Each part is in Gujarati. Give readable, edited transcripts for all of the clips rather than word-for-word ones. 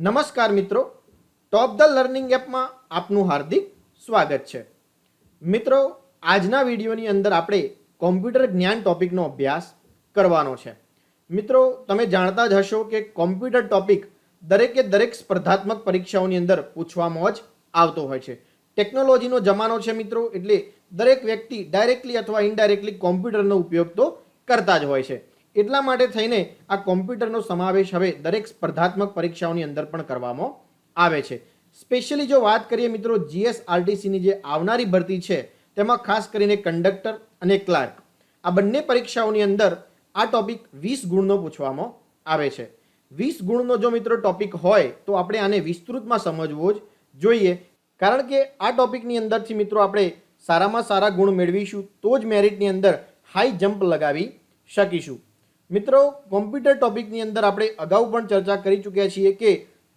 નમસ્કાર મિત્રો, ટોપ ધ લર્નિંગ એપમાં આપનું હાર્દિક સ્વાગત છે. મિત્રો, આજના વિડીયોની અંદર આપણે કોમ્પ્યુટર જ્ઞાન ટોપિકનો અભ્યાસ કરવાનો છે. મિત્રો, તમે જાણતા જ હશો કે કોમ્પ્યુટર ટોપિક દરેકે દરેક સ્પર્ધાત્મક પરીક્ષાઓની અંદર પૂછવામાં જ આવતો હોય છે. ટેકનોલોજીનો જમાનો છે મિત્રો, એટલે દરેક વ્યક્તિ ડાયરેક્ટલી અથવા ઇનડાયરેક્ટલી કોમ્પ્યુટરનો ઉપયોગ તો કરતા જ હોય છે. એટલા માટે થઈને આ કોમ્પ્યુટરનો સમાવેશ હવે દરેક સ્પર્ધાત્મક પરીક્ષાઓની અંદર પણ કરવામાં આવે છે. સ્પેશિયલી જો વાત કરીએ મિત્રો જીએસઆરટીસીની જે આવનારી ભરતી છે તેમાં ખાસ કરીને કંડક્ટર અને ક્લાર્ક આ બંને પરીક્ષાઓની અંદર આ ટોપિક 20 ગુણનો પૂછવામાં આવે છે. 20 ગુણનો જો મિત્રો ટોપિક હોય તો આપણે આને વિસ્તૃતમાં સમજવો જ જોઈએ, કારણ કે આ ટોપિકની અંદરથી મિત્રો આપણે સારામાં સારા ગુણ મેળવીશું તો જ મેરિટની અંદર હાઈ જમ્પ લગાવી શકીશું. મિત્રો, કોમ્પ્યુટર ટોપિકની અંદર આપણે અગાઉ પણ ચર્ચા કરી ચૂક્યા છીએ કે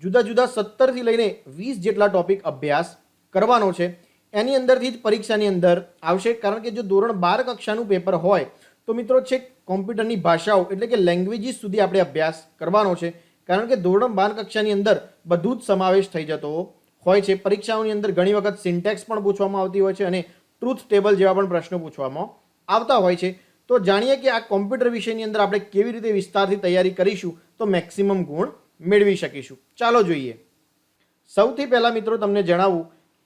જુદા જુદા 17 થી લઈને 20 જેટલા ટોપિક અભ્યાસ કરવાનો છે. એની અંદરથી જ પરીક્ષાની અંદર આવશે, કારણ કે જો ધોરણ 12 કક્ષાનું પેપર હોય તો મિત્રો છેક કોમ્પ્યુટરની ભાષાઓ એટલે કે લેંગ્વેજીસ સુધી આપણે અભ્યાસ કરવાનો છે, કારણ કે ધોરણ 12 કક્ષાની અંદર બધું જ સમાવેશ થઈ જતો હોય છે. પરીક્ષાઓની અંદર ઘણી વખત સિન્ટેક્સ પણ પૂછવામાં આવતી હોય છે અને ટ્રુથ ટેબલ જેવા પણ પ્રશ્નો પૂછવામાં આવતા હોય છે. તો જાણીએ કે આ કોમ્પ્યુટર વિષયની અંદર આપણે કેવી રીતે વિસ્તારથી તૈયારી કરીશું તો મેક્સિમમ ગુણ મેળવી શકીશું. ચાલો જોઈએ. સૌથી પહેલા મિત્રો તમને જણાવું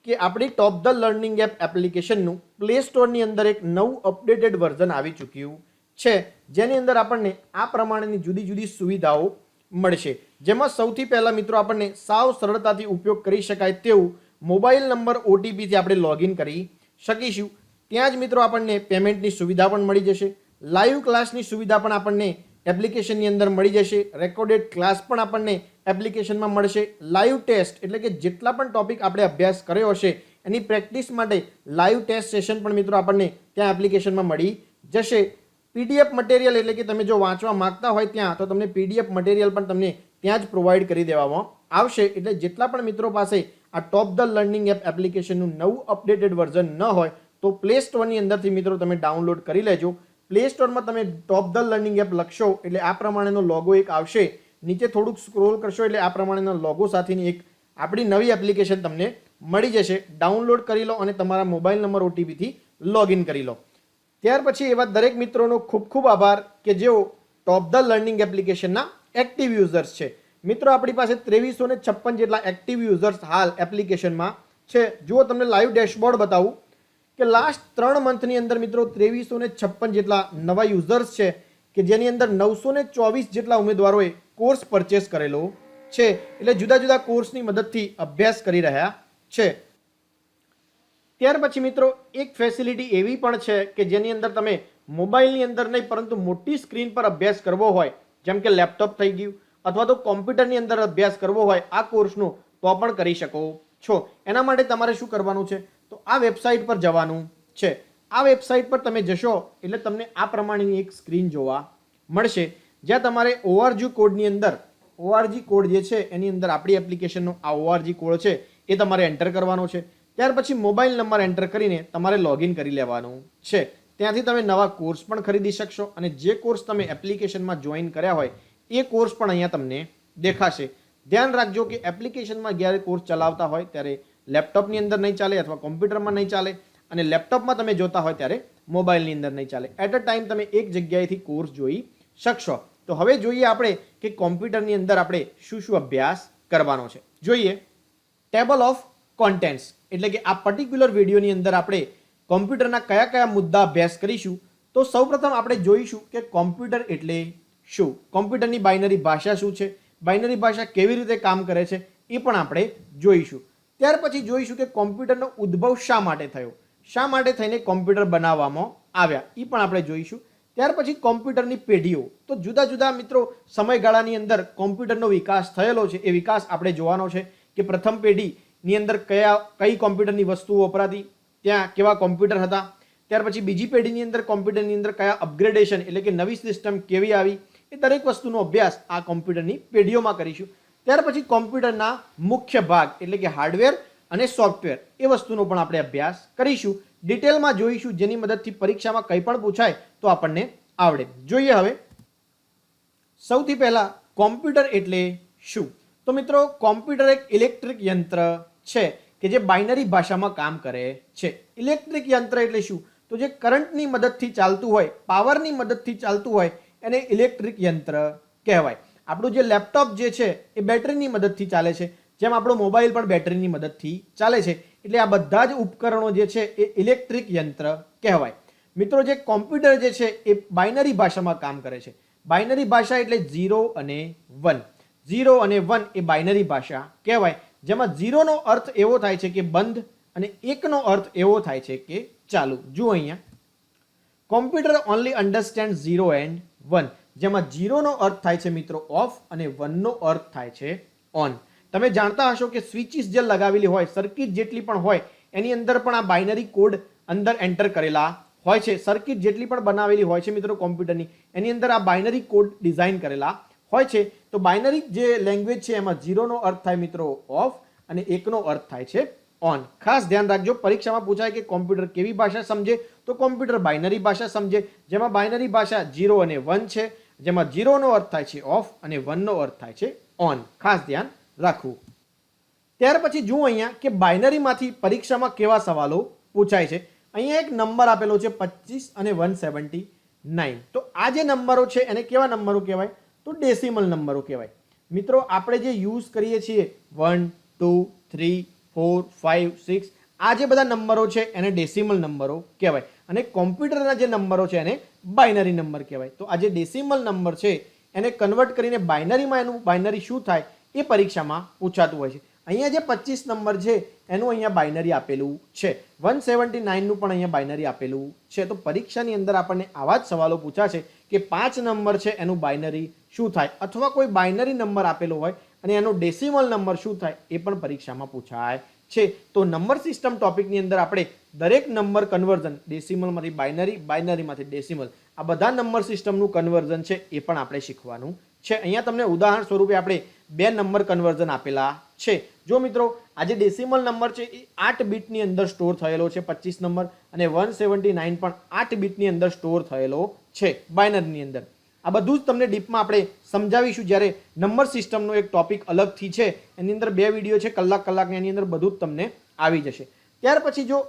કે આપણી ટોપ ધ લર્નિંગ એપ એપ્લિકેશનનું પ્લે સ્ટોરની અંદર એક નવું અપડેટેડ વર્ઝન આવી ચૂક્યું છે, જેની અંદર આપણને આ પ્રમાણેની જુદી જુદી સુવિધાઓ મળશે. જેમાં સૌથી પહેલા મિત્રો આપણને સાવ સરળતાથી ઉપયોગ કરી શકાય તેવું મોબાઈલ નંબર ઓટીપીથી આપણે લોગિન કરી શકીશું. ત્યાં જ મિત્રો આપણને પેમેન્ટની સુવિધા પણ મળી જશે. લાઈવ ક્લાસની સુવિધા પણ આપણને એપ્લિકેશનની અંદર મળી જશે. રેકોર્ડેડ ક્લાસ પણ આપણને એપ્લિકેશનમાં મળશે. લાઈવ ટેસ્ટ એટલે કે જેટલા પણ ટોપિક આપણે અભ્યાસ કર્યો હશે એની પ્રેક્ટિસ માટે લાઈવ ટેસ્ટ સેશન પણ મિત્રો આપણને ત્યાં એપ્લિકેશનમાં મળી જશે. પીડીએફ મટીરિયલ એટલે કે તમે જો વાંચવા માંગતા હોય ત્યાં તો તમને પીડીએફ મટીરિયલ પણ તમને ત્યાં જ પ્રોવાઈડ કરી દેવામાં આવશે. એટલે જેટલા પણ મિત્રો પાસે આ ટોપ ધ લર્નિંગ એપ એપ્લિકેશનનું નવું અપડેટેડ વર્ઝન ન હોય તો પ્લે સ્ટોરની અંદરથી મિત્રો તમે ડાઉનલોડ કરી લેજો. પ્લે સ્ટોરમાં તમે ટોપ ધ લર્નિંગ એપ લખશો એટલે આ પ્રમાણેનો લોગો એક આવશે. નીચે થોડુંક સ્ક્રોલ કરશો એટલે આ પ્રમાણેના લોગો સાથેની એક આપણી નવી એપ્લિકેશન તમને મળી જશે. ડાઉનલોડ કરી લો અને તમારા મોબાઈલ નંબર ઓટીપીથી લોગિન કરી લો. ત્યાર પછી એવા દરેક મિત્રોનો ખૂબ ખૂબ આભાર કે જેઓ ટોપ ધ લર્નિંગ એપ્લિકેશનના એક્ટિવ યુઝર્સ છે. મિત્રો, આપણી પાસે 2356 જેટલા એક્ટિવ યુઝર્સ હાલ એપ્લિકેશનમાં છે. જો તમને લાઈવ ડેશબોર્ડ બતાવું કે લાસ્ટ 3 મંથની અંદર મિત્રો 2356 જેટલા નવા યુઝર્સ છે કે જેની અંદર 924 જેટલા ઉમેદવારોએ કોર્સ પરચેસ કરેલો છે. એટલે જુદા જુદા કોર્સની મદદથી અભ્યાસ કરી રહ્યા છે. ત્યાર પછી મિત્રો એક ફેસિલિટી એવી પણ છે કે જેની અંદર તમે મોબાઈલની અંદર નહીં પરંતુ મોટી સ્ક્રીન પર અભ્યાસ કરવો હોય, જેમ કે લેપટોપ થઈ ગયું અથવા તો કોમ્પ્યુટરની અંદર અભ્યાસ કરવો હોય આ કોર્સનો તો પણ કરી શકો છો. એના માટે તમારે શું કરવાનું છે તો આ વેબસાઇટ પર જવાનું છે. આ વેબસાઇટ પર તમે જશો એટલે તમને આ પ્રમાણેની એક સ્ક્રીન જોવા મળશે, જ્યાં તમારે ઓઆરજી કોડની અંદર ઓઆરજી કોડ જે છે એની અંદર આપણી એપ્લિકેશનનો આ ઓઆરજી કોડ છે એ તમારે એન્ટર કરવાનો છે. ત્યાર પછી મોબાઈલ નંબર એન્ટર કરીને તમારે લોગિન કરી લેવાનું છે. ત્યાંથી તમે નવા કોર્સ પણ ખરીદી શકશો અને જે કોર્સ તમે એપ્લિકેશનમાં જોઈન કર્યા હોય એ કોર્સ પણ અહીંયા તમને દેખાશે. ધ્યાન રાખજો કે એપ્લિકેશનમાં જ્યારે કોર્સ ચલાવતા હોય ત્યારે લેપટોપની અંદર નહીં ચાલે અથવા કોમ્પ્યુટરમાં નહીં ચાલે, અને લેપટોપમાં તમે જોતા હોય ત્યારે મોબાઈલની અંદર નહીં ચાલે. એટ અ ટાઈમ તમે એક જગ્યાએથી કોર્સ જોઈ શકશો. તો હવે જોઈએ આપણે કે કોમ્પ્યુટરની અંદર આપણે શું શું અભ્યાસ કરવાનો છે. જોઈએ ટેબલ ઓફ કોન્ટેન્ટ્સ એટલે કે આ પર્ટિક્યુલર વિડીયોની અંદર આપણે કોમ્પ્યુટરના કયા કયા મુદ્દા અભ્યાસ કરીશું. તો સૌપ્રથમ આપણે જોઈશું કે કોમ્પ્યુટર એટલે શું, કોમ્પ્યુટરની બાઇનરી ભાષા શું છે, બાઇનરી ભાષા કેવી રીતે કામ કરે છે એ પણ આપણે જોઈશું. ત્યાર પછી જોઈશું કે કોમ્પ્યુટરનો ઉદ્ભવ શા માટે થયો, શા માટે થઈને કોમ્પ્યુટર બનાવવામાં આવ્યા એ પણ આપણે જોઈશું. ત્યાર પછી કોમ્પ્યુટરની પેઢીઓ, તો જુદા જુદા મિત્રો સમયગાળાની અંદર કોમ્પ્યુટરનો વિકાસ થયેલો છે એ વિકાસ આપણે જોવાનો છે કે પ્રથમ પેઢીની અંદર કઈ કોમ્પ્યુટરની વસ્તુઓ વપરાતી, ત્યાં કેવા કોમ્પ્યુટર હતા. ત્યાર પછી બીજી પેઢીની અંદર કોમ્પ્યુટરની અંદર કયા અપગ્રેડેશન એટલે કે નવી સિસ્ટમ કેવી આવી, એ દરેક વસ્તુનો અભ્યાસ આ કોમ્પ્યુટરની પેઢીઓમાં કરીશું. ત્યાર પછી કોમ્પ્યુટરના મુખ્ય ભાગ એટલે કે હાર્ડવેર અને સોફ્ટવેર એ વસ્તુનો પણ આપણે અભ્યાસ કરીશું. ડિટેલમાં જોઈશું જેની મદદથી પરીક્ષામાં કંઈ પણ પૂછાય તો આપણને આવડે. જોઈએ હવે સૌથી પહેલા કોમ્પ્યુટર એટલે શું. તો મિત્રો કોમ્પ્યુટર એક ઇલેક્ટ્રિક યંત્ર છે કે જે બાઇનરી ભાષામાં કામ કરે છે. ઇલેક્ટ્રિક યંત્ર એટલે શું? તો જે કરંટની મદદથી ચાલતું હોય, પાવરની મદદથી ચાલતું હોય એને ઇલેક્ટ્રિક યંત્ર કહેવાય. આપણું જે લેપટોપ જે છે એ બેટરીની મદદથી ચાલે છે, જેમ આપણો મોબાઈલ પણ બેટરીની મદદથી ચાલે છે. એટલે આ બધા જ ઉપકરણો જે છે એ ઇલેક્ટ્રિક યંત્ર કહેવાય. મિત્રો જે કોમ્પ્યુટર જે છે એ બાઇનરી ભાષામાં કામ કરે છે. બાઇનરી ભાષા એટલે 0 અને 1. 0 અને 1 એ બાઇનરી ભાષા કહેવાય, જેમાં 0 નો અર્થ એવો થાય છે કે બંધ અને 1 નો અર્થ એવો થાય છે કે ચાલુ. જુઓ અહીંયા, કોમ્પ્યુટર ઓનલી અન્ડરસ્ટેન્ડ 0 એન્ડ 1, જેમાં 0 નો અર્થ થાય છે મિત્રો ઓફ અને 1 નો અર્થ થાય છે ઓન. તમે જાણતા હશો કે સ્વિચીસ જે લગાવેલી હોય, સર્કિટ જેટલી પણ હોય એની અંદર પણ આ બાઇનરી કોડ અંદર એન્ટર કરેલા હોય છે. સર્કિટ જેટલી પણ બનાવેલી હોય છે મિત્રો કોમ્પ્યુટરની, એની અંદર આ બાઇનરી કોડ ડિઝાઇન કરેલા હોય છે. તો બાઇનરી જે લેંગ્વેજ છે એમાં 0 નો અર્થ થાય મિત્રો ઓફ અને 1 નો અર્થ થાય છે ઓન. ખાસ ધ્યાન રાખજો, પરીક્ષામાં પૂછાય કે કોમ્પ્યુટર કેવી ભાષા સમજે, તો કોમ્પ્યુટર બાઇનરી ભાષા સમજે, જેમાં બાઇનરી ભાષા 0 અને 1 છે, જેમાં 0 નો અર્થ થાય છે ઓફ અને 1 નો અર્થ થાય છે ઓન. ખાસ ધ્યાન રાખવું. ત્યાર પછી જુઓ અહીંયા કે બાઇનરીમાંથી પરીક્ષામાં કેવા સવાલો પૂછાય છે. અહીંયા એક નંબર આપેલો છે 25 અને 179. તો આ જે નંબરો છે એને કેવા નંબરો કહેવાય? તો ડેસિમલ નંબરો કહેવાય. મિત્રો આપણે જે યુઝ કરીએ છીએ 1, 2, 3, 4, 5, 6, આ જે બધા નંબરો છે એને ડેસિમલ નંબરો કહેવાય. અને કોમ્પ્યુટરના જે નંબરો છે એને બાઇનરી નંબર કહેવાય. તો આ જે ડેસિમલ નંબર છે એને કન્વર્ટ કરીને બાઇનરીમાં એનું બાઇનરી શું થાય એ પરીક્ષામાં પૂછાતું હોય છે. અહીંયા જે 25 નંબર છે એનું અહીંયા બાઇનરી આપેલું છે, 179 નું પણ અહીંયા બાઇનરી આપેલું છે. તો પરીક્ષાની અંદર આપણને આવા જ સવાલો પૂછાશે કે 5 નંબર છે એનું બાઇનરી શું થાય, અથવા કોઈ બાઇનરી નંબર આપેલો હોય અને એનો ડેસિમલ નંબર શું થાય એ પણ પરીક્ષામાં પૂછાય છે. તો નંબર સિસ્ટમ ટોપિકની અંદર આપણે દરેક નંબર કન્વર્ઝન, ડેસિમલમાંથી બાઇનરી, બાઇનરીમાંથી ડેસિમલ, આ બધા નંબર સિસ્ટમનું કન્વર્ઝન છે એ પણ આપણે શીખવાનું છે. અહીંયા તમને ઉદાહરણ સ્વરૂપે આપણે 2 નંબર કન્વર્ઝન આપેલા છે. જો મિત્રો આ જે ડેસિમલ નંબર છે એ 8 બીટની અંદર સ્ટોર થયેલો છે 25 નંબર, અને 179 પણ 8 બીટની અંદર સ્ટોર થયેલો છે બાઇનરીની અંદર. આ બધું જ તમને ડીપમાં આપણે સમજાવીશું જ્યારે નંબર સિસ્ટમનો એક ટોપિક અલગથી છે, એની અંદર 2 વિડીયો છે કલાકની, એની અંદર બધું જ તમને આવી જશે. ત્યાર પછી જો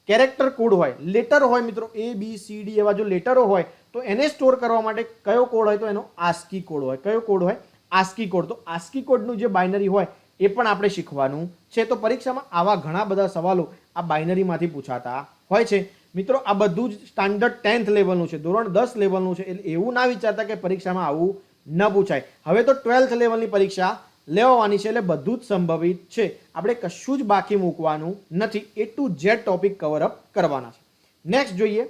કેરેક્ટર કોડ હોય, લેટર હોય મિત્રો, ABCD એવા જો લેટરો હોય તો એને સ્ટોર કરવા માટે કયો કોડ હોય? તો એનો આસ્કી કોડ હોય. કયો કોડ હોય? ASCII code. તો આસ્કી કોડનું જે બાઇનરી હોય એ પણ આપણે શીખવાનું છે. તો પરીક્ષામાં આવા ઘણા બધા સવાલો આ બાઇનરીમાંથી પૂછાતા હોય છે. મિત્રો આ બધું જ સ્ટાન્ડર્ડ 10th લેવલનું છે, ધોરણ 10 લેવલનું છે. એટલે એવું ના વિચારતા કે પરીક્ષામાં આવું ન પૂછાય. હવે તો 12th લેવલની પરીક્ષા લેવાની છે એટલે બધું જ સંભવિત છે. આપણે કશું જ બાકી મૂકવાનું નથી. A to Z topic cover up કરવાના છે. નેક્સ્ટ જોઈએ,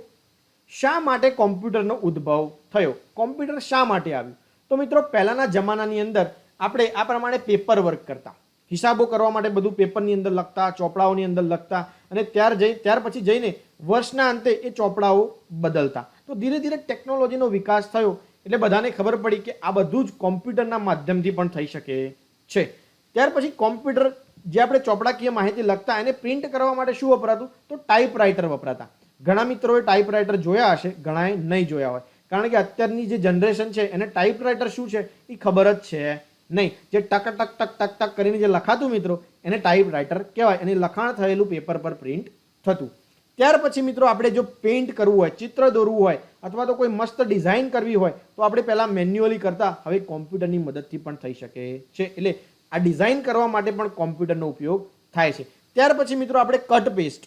શા માટે કોમ્પ્યુટરનો ઉદ્ભવ થયો? કોમ્પ્યુટર શા માટે આવ્યું? તો મિત્રો પહેલાના જમાનાની અંદર આપણે આ પ્રમાણે પેપર વર્ક કરતા, હિસાબો કરવા માટે બધું પેપરની અંદર લખતા, ચોપડાઓની અંદર લખતા, અને ત્યાર પછી જઈને વર્ષના અંતે એ ચોપડાઓ બદલતા. તો ધીરે ધીરે ટેકનોલોજીનો વિકાસ થયો એટલે બધાને ખબર પડી કે આ બધું જ કોમ્પ્યુટરના માધ્યમથી પણ થઈ શકે છે. ત્યાર પછી કોમ્પ્યુટર જે આપણે ચોપડાકીય માહિતી લખતા એને પ્રિન્ટ કરવા માટે શું વપરાતું? તો ટાઈપરાઇટર વપરાતા. ઘણા મિત્રોએ ટાઈપરાઇટર જોયા હશે, ઘણાએ નહીં જોયા હોય, કારણ કે અત્યારની જે જનરેશન છે એને ટાઈપરાઇટર શું છે એ ખબર જ છે નહીં. જે ટક ટક ટક ટક ટક કરીને જે લખાતું મિત્રો એને ટાઈપરાઇટર કહેવાય. અને લખાણ થયેલું પેપર પર પ્રિન્ટ થતું. ત્યાર પછી મિત્રો આપણે જો પેઇન્ટ કરવું હોય, ચિત્ર દોરવું હોય, અથવા તો કોઈ મસ્ત ડિઝાઇન કરવી હોય તો આપણે પહેલાં મેન્યુઅલી કરતા, હવે કોમ્પ્યુટરની મદદથી પણ થઈ શકે છે. એટલે આ ડિઝાઇન કરવા માટે પણ કોમ્પ્યુટરનો ઉપયોગ થાય છે. ત્યાર પછી મિત્રો આપણે કટ પેસ્ટ.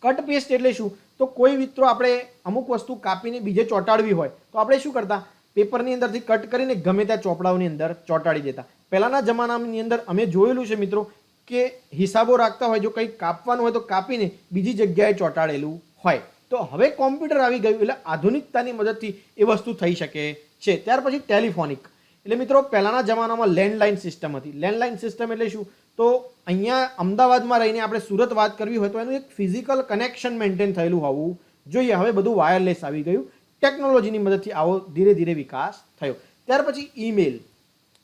કટ પેસ્ટ એટલે શું? તો કોઈ મિત્રો આપણે અમુક વસ્તુ કાપીને બીજે ચોંટાડવી હોય તો આપણે શું કરતા? પેપરની અંદરથી કટ કરીને ગમે ત્યાં ચોપડાઓની અંદર ચોંટાડી દેતા. પહેલાના જમાનાની અંદર અમે જોયેલું છે મિત્રો કે હિસાબો રાખતા હોય, જો કંઈક કાપવાનું હોય તો કાપીને બીજી જગ્યાએ ચોંટાડેલું હોય. તો હવે કોમ્પ્યુટર આવી ગયું એટલે આધુનિકતાની મદદથી એ વસ્તુ થઈ શકે છે. ત્યાર પછી ટેલિફોનિક. એટલે મિત્રો પહેલાના જમાનામાં લેન્ડલાઇન સિસ્ટમ હતી. લેન્ડલાઇન સિસ્ટમ એટલે શું? તો અહીંયા અમદાવાદમાં રહીને આપણે સુરત વાત કરવી હોય તો એનું એક ફિઝિકલ કનેક્શન મેન્ટેન થયેલું હોવું જોઈએ. હવે બધું વાયરલેસ આવી ગયું. ટેકનોલોજીની મદદથી આવો ધીરે ધીરે વિકાસ થયો. ત્યાર પછી ઈમેલ.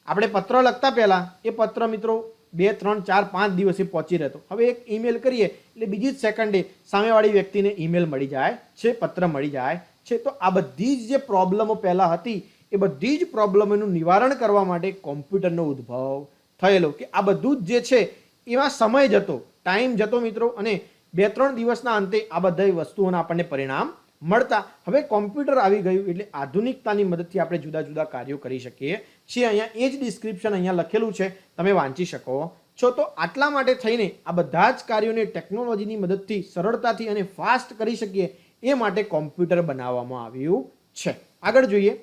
આપણે પત્ર લખતા પહેલાં એ પત્ર મિત્રો 2, 3, 4, 5 દિવસે પહોંચી રહેતો. હવે એક ઈમેલ કરીએ એટલે બીજી જ સેકન્ડે સામેવાળી વ્યક્તિને ઈમેલ મળી જાય છે, પત્ર મળી જાય છે. તો આ બધી જ જે પ્રોબ્લેમો પહેલાં હતી એ બધી જ પ્રોબ્લેમોનું નિવારણ કરવા માટે કોમ્પ્યુટરનો ઉદ્ભવ થયેલો કે આ બધું જ જે છે એમાં સમય જતો, ટાઈમ જતો મિત્રો, અને 2-3 દિવસના અંતે આ બધા વસ્તુઓના આપણને પરિણામ મળતા. હવે કોમ્પ્યુટર આવી ગયું એટલે આધુનિકતાની મદદથી આપણે જુદા જુદા કાર્યો કરી શકીએ છીએ. અહીંયા એ જ ડિસ્ક્રિપ્શન અહીંયા લખેલું છે, તમે વાંચી શકો છો. તો આટલા માટે થઈને આ બધા જ કાર્યોને ટેકનોલોજીની મદદથી સરળતાથી અને ફાસ્ટ કરી શકીએ એ માટે કોમ્પ્યુટર બનાવવામાં આવ્યું છે. આગળ જોઈએ.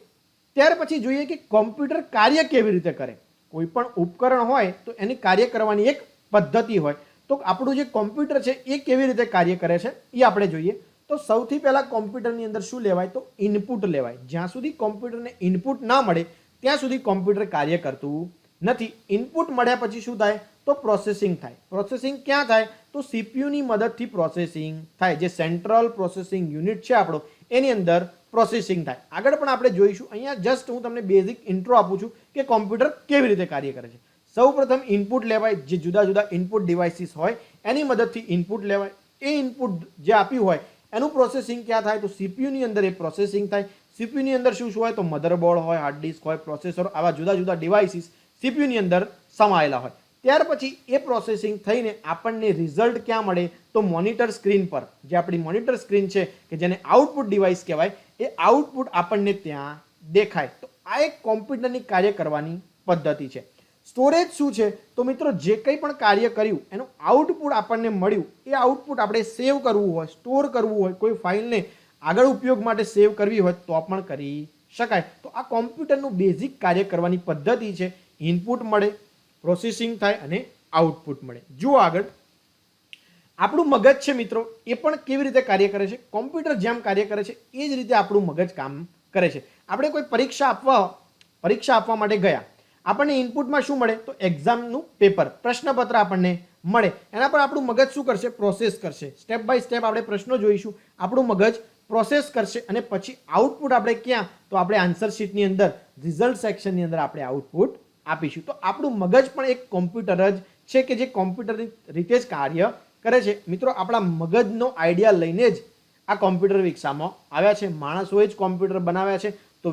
ત્યાર પછી જોઈએ કે કોમ્પ્યુટર કાર્ય કેવી રીતે કરે. કોઈ પણ ઉપકરણ હોય તો એની કાર્ય કરવાની એક પદ્ધતિ હોય. તો આપણું જે કોમ્પ્યુટર છે એ કેવી રીતે કાર્ય કરે છે એ આપણે જોઈએ. તો સૌથી પહેલાં કોમ્પ્યુટરની અંદર શું લેવાય તો ઇનપુટ લેવાય. જ્યાં સુધી કોમ્પ્યુટરને ઇનપુટ ના મળે ત્યાં સુધી કોમ્પ્યુટર કાર્ય કરતું નથી. ઇનપુટ મળ્યા પછી શું થાય તો પ્રોસેસિંગ થાય. પ્રોસેસિંગ ક્યાં થાય તો સીપીયુની મદદથી પ્રોસેસિંગ થાય. જે સેન્ટ્રલ પ્રોસેસિંગ યુનિટ છે આપણો એની અંદર પ્રોસેસિંગ થાય. આગળ પણ આપણે જોઈશું. અહીંયા જસ્ટ હું તમને બેઝિક ઇન્ટ્રો આપું છું કે કોમ્પ્યુટર કેવી રીતે કાર્ય કરે છે. સૌપ્રથમ ઇનપુટ લેવાય. જે જુદા જુદા ઇનપુટ ડિવાઇસીસ હોય એની મદદથી ઇનપુટ લેવાય. એ ઇનપુટ જે આપ્યું હોય એનું પ્રોસેસિંગ ક્યાં થાય તો સીપીયુની અંદર એ પ્રોસેસિંગ થાય. સીપીયુની અંદર શું શું હોય તો મધરબોર્ડ હોય, હાર્ડ ડિસ્ક હોય, પ્રોસેસર, આવા જુદા જુદા ડિવાઇસીસ સીપીયુની અંદર સમાયેલા હોય. ત્યાર પછી એ પ્રોસેસિંગ થઈને આપણને રિઝલ્ટ ક્યાં મળે તો મોનિટર સ્ક્રીન પર. જે આપણી મોનિટર સ્ક્રીન છે કે જેને આઉટપુટ ડિવાઇસ કહેવાય, એ આઉટપુટ આપણને ત્યાં દેખાય. તો આ એક કોમ્પ્યુટરની કાર્ય કરવાની પદ્ધતિ છે. સ્ટોરેજ શું છે તો મિત્રો જે કંઈ પણ કાર્ય કર્યું એનું આઉટપુટ આપણને મળ્યું એ આઉટપુટ આપણે સેવ કરવું હોય, સ્ટોર કરવું હોય, કોઈ ફાઇલને આગળ ઉપયોગ માટે સેવ કરવી હોય તો પણ કરી શકાય. તો આ કોમ્પ્યુટરનું બેઝિક કાર્ય કરવાની પદ્ધતિ છે. ઇનપુટ મળે, પ્રોસેસિંગ થાય અને આઉટપુટ મળે. જુઓ આગળ. આપણું મગજ છે મિત્રો એ પણ કેવી રીતે કાર્ય કરે છે. કોમ્પ્યુટર જેમ કાર્ય કરે છે એ જ રીતે આપણું મગજ કામ કરે છે. આપણે કોઈ પરીક્ષા આપવા માટે ગયા, આપણને ઇનપુટમાં શું મળે તો એક્ઝામનું પેપર, પ્રશ્નપત્ર આપણને મળે. એના પર આપણું મગજ શું કરશે પ્રોસેસ કરશે. સ્ટેપ બાય સ્ટેપ આપણે પ્રશ્નો જોઈશું. આપણું મગજ પ્રોસેસ કરશે અને પછી આઉટપુટ આપણે ક્યાં તો આપણે આન્સર શીટની અંદર રિઝલ્ટ સેક્શનની અંદર આપણે આઉટપુટ આપીશું. તો આપણું મગજ પણ એક કોમ્પ્યુટર જ છે કે જે કોમ્પ્યુટરની રીતે જ કાર્ય કરે છે. મિત્રો આપણા મગજનો આઈડિયા લઈને જ આ કોમ્પ્યુટર વિકસાવવામાં આવ્યા છે. માણસોએ જ કોમ્પ્યુટર બનાવ્યા છે. તો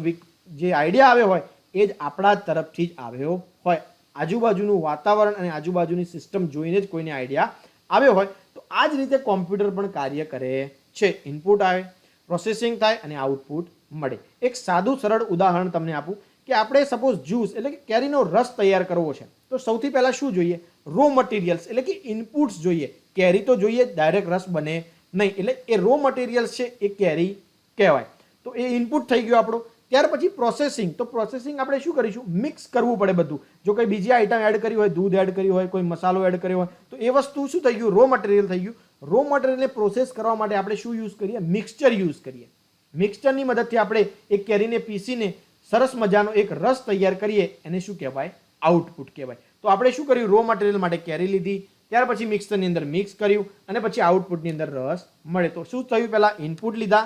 જે આઈડિયા આવ્યો હોય એ જ આપણા તરફથી જ આવ્યો હોય. આજુબાજુનું વાતાવરણ અને આજુબાજુની સિસ્ટમ જોઈને જ કોઈને આઈડિયા આવ્યો હોય. તો આ જ રીતે કોમ્પ્યુટર પણ કાર્ય કરે છે. ઇનપુટ આવે, પ્રોસેસિંગ થાય અને આઉટપુટ મળે. એક સાદું સરળ ઉદાહરણ તમને આપું કે આપણે સપોઝ જ્યુસ એટલે કે કેરીનો રસ તૈયાર કરવો છે તો સૌથી પહેલાં શું જોઈએ રો મટીરિયલ્સ એટલે કે ઇનપુટ્સ જોઈએ. કેરી તો જોઈએ, ડાયરેક્ટ રસ બને નહીં. એટલે એ રો મટીરિયલ્સ છે એ કેરી કહેવાય. તો એ ઇનપુટ થઈ ગયો આપણો. ત્યાર પછી પ્રોસેસિંગ. તો પ્રોસેસિંગ આપણે શું કરીશું મિક્સ કરવું પડે બધું. જો કોઈ બીજી આઈટમ એડ કરી હોય, દૂધ એડ કર્યું હોય, કોઈ મસાલો એડ કર્યો હોય તો એ વસ્તુ શું થઈ ગયું રો મટીરિયલ થઈ ગયું. રો મટીરિયલને પ્રોસેસ કરવા માટે આપણે શું યુઝ કરીએ મિક્સચર યુઝ કરીએ. મિક્સચરની મદદથી આપણે એક કેરીને પીસીને સરસ મજાનો એક રસ તૈયાર કરીએ એને શું કહેવાય આઉટપુટ કહેવાય. તો આપણે શું કર્યું રો મટીરિયલ માટે કેરી લીધી, ત્યાર પછી મિક્સરની અંદર મિક્સ કર્યું અને પછી આઉટપુટની અંદર રસ મળે. તો શું થયું પહેલાં ઇનપુટ લીધા,